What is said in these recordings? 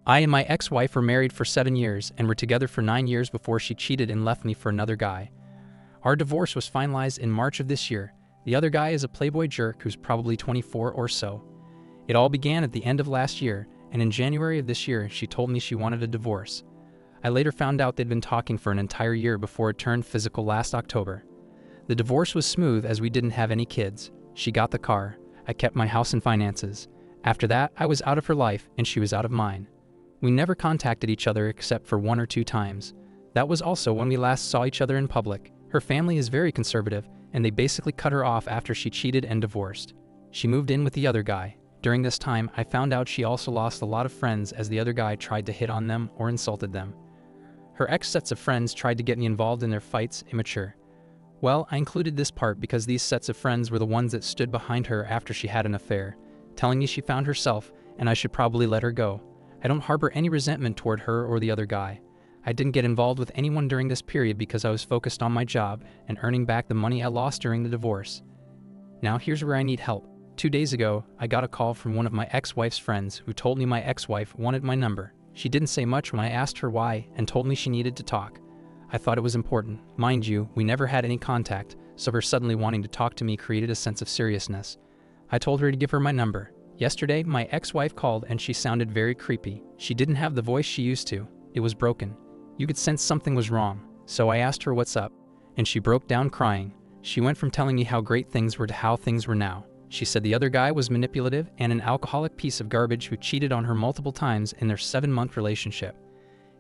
I and my ex-wife were married for 7 years and were together for 9 years before she cheated and left me for another guy. Our divorce was finalized in March of this year. The other guy is a playboy jerk who's probably 24 or so. It all began at the end of last year, and in January of this year she told me she wanted a divorce. I later found out they'd been talking for an entire year before it turned physical last October. The divorce was smooth as we didn't have any kids. She got the car. I kept my house and finances. After that, I was out of her life and she was out of mine. We never contacted each other except for 1 or 2 times. That was also when we last saw each other in public. Her family is very conservative, and they basically cut her off after she cheated and divorced. She moved in with the other guy. During this time, I found out she also lost a lot of friends as the other guy tried to hit on them or insulted them. Her ex sets of friends tried to get me involved in their fights, immature. Well, I included this part because these sets of friends were the ones that stood behind her after she had an affair, telling me she found herself and I should probably let her go. I don't harbor any resentment toward her or the other guy. I didn't get involved with anyone during this period because I was focused on my job and earning back the money I lost during the divorce. Now here's where I need help. 2 days ago, I got a call from one of my ex-wife's friends who told me my ex-wife wanted my number. She didn't say much when I asked her why and told me she needed to talk. I thought it was important. Mind you, we never had any contact, so her suddenly wanting to talk to me created a sense of seriousness. I told her to give her my number. Yesterday, my ex-wife called and she sounded very creepy. She didn't have the voice she used to. It was broken. You could sense something was wrong, so I asked her what's up, and she broke down crying. She went from telling me how great things were to how things were now. She said the other guy was manipulative and an alcoholic piece of garbage who cheated on her multiple times in their 7-month relationship.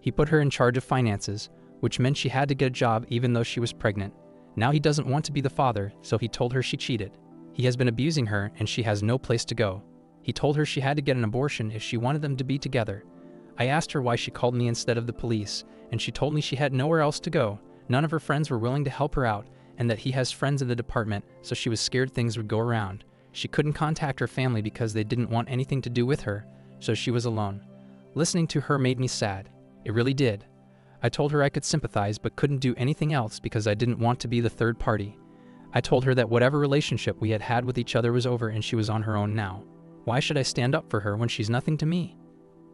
He put her in charge of finances, which meant she had to get a job even though she was pregnant. Now he doesn't want to be the father, so he told her she cheated. He has been abusing her and she has no place to go. He told her she had to get an abortion if she wanted them to be together. I asked her why she called me instead of the police, and she told me she had nowhere else to go. None of her friends were willing to help her out, and that he has friends in the department, so she was scared things would go around. She couldn't contact her family because they didn't want anything to do with her, so she was alone. Listening to her made me sad. It really did. I told her I could sympathize but couldn't do anything else because I didn't want to be the third party. I told her that whatever relationship we had had with each other was over and she was on her own now. Why should I stand up for her when she's nothing to me?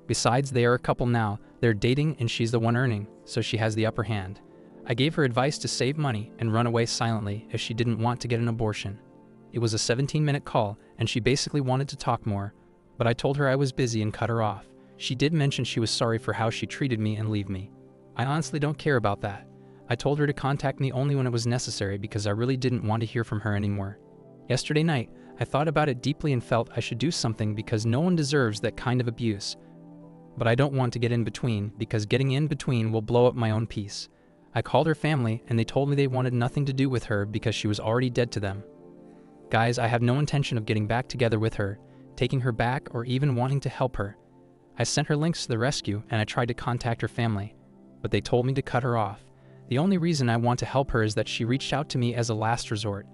Besides, they are a couple now. They're dating and she's the one earning, so she has the upper hand. I gave her advice to save money and run away silently if she didn't want to get an abortion. It was a 17-minute call and she basically wanted to talk more, but I told her I was busy and cut her off. She did mention she was sorry for how she treated me and leave me. I honestly don't care about that. I told her to contact me only when it was necessary because I really didn't want to hear from her anymore. Yesterday night, I thought about it deeply and felt I should do something because no one deserves that kind of abuse. But I don't want to get in between because getting in between will blow up my own peace. I called her family and they told me they wanted nothing to do with her because she was already dead to them. Guys, I have no intention of getting back together with her, taking her back, or even wanting to help her. I sent her links to the rescue and I tried to contact her family, but they told me to cut her off. The only reason I want to help her is that she reached out to me as a last resort,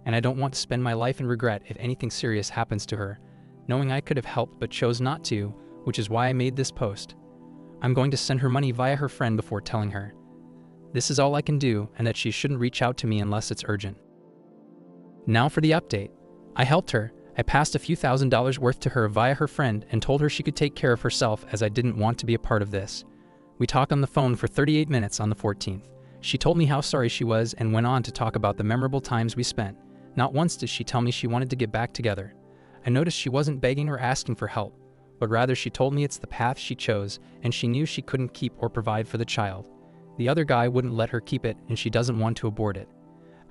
and I don't want to spend my life in regret if anything serious happens to her, knowing I could have helped but chose not to, which is why I made this post. I'm going to send her money via her friend before telling her. This is all I can do, and that she shouldn't reach out to me unless it's urgent. Now for the update. I helped her. I passed a few $1,000s worth to her via her friend and told her she could take care of herself as I didn't want to be a part of this. We talked on the phone for 38 minutes on the 14th. She told me how sorry she was and went on to talk about the memorable times we spent. Not once did she tell me she wanted to get back together. I noticed she wasn't begging or asking for help, but rather she told me it's the path she chose and she knew she couldn't keep or provide for the child. The other guy wouldn't let her keep it and she doesn't want to abort it.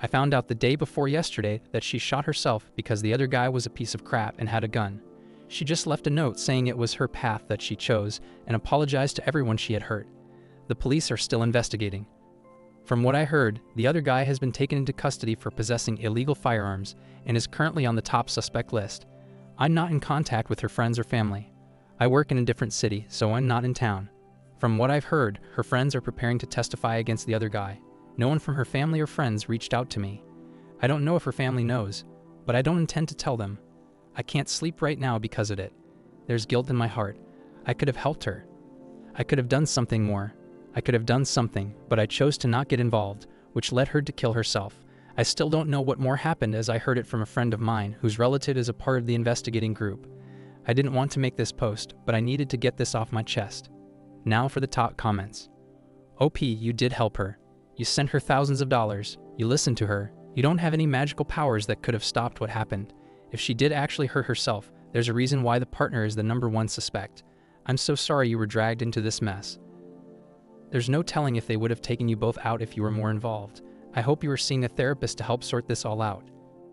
I found out the day before yesterday that she shot herself because the other guy was a piece of crap and had a gun. She just left a note saying it was her path that she chose and apologized to everyone she had hurt. The police are still investigating. From what I heard, the other guy has been taken into custody for possessing illegal firearms and is currently on the top suspect list. I'm not in contact with her friends or family. I work in a different city, so I'm not in town. From what I've heard, her friends are preparing to testify against the other guy. No one from her family or friends reached out to me. I don't know if her family knows, but I don't intend to tell them. I can't sleep right now because of it. There's guilt in my heart. I could have helped her. I could have done something more. I could have done something, but I chose to not get involved, which led her to kill herself. I still don't know what more happened as I heard it from a friend of mine whose relative is a part of the investigating group. I didn't want to make this post, but I needed to get this off my chest. Now for the top comments. OP, you did help her. You sent her thousands of dollars. You listened to her. You don't have any magical powers that could have stopped what happened. If she did actually hurt herself, there's a reason why the partner is the #1 suspect. I'm so sorry you were dragged into this mess. There's no telling if they would have taken you both out if you were more involved. I hope you are seeing a therapist to help sort this all out.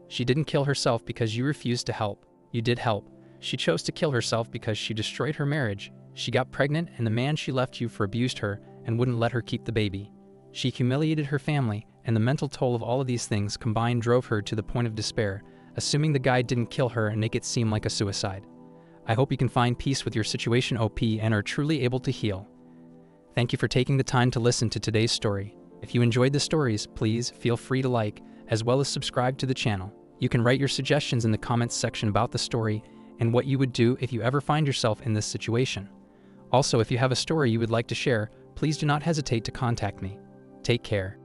She didn't kill herself because you refused to help. You did help. She chose to kill herself because she destroyed her marriage. She got pregnant and the man she left you for abused her and wouldn't let her keep the baby. She humiliated her family, and the mental toll of all of these things combined drove her to the point of despair, assuming the guy didn't kill her and make it seem like a suicide. I hope you can find peace with your situation, OP, and are truly able to heal. Thank you for taking the time to listen to today's story. If you enjoyed the stories, please feel free to like, as well as subscribe to the channel. You can write your suggestions in the comments section about the story and what you would do if you ever find yourself in this situation. Also, if you have a story you would like to share, please do not hesitate to contact me. Take care.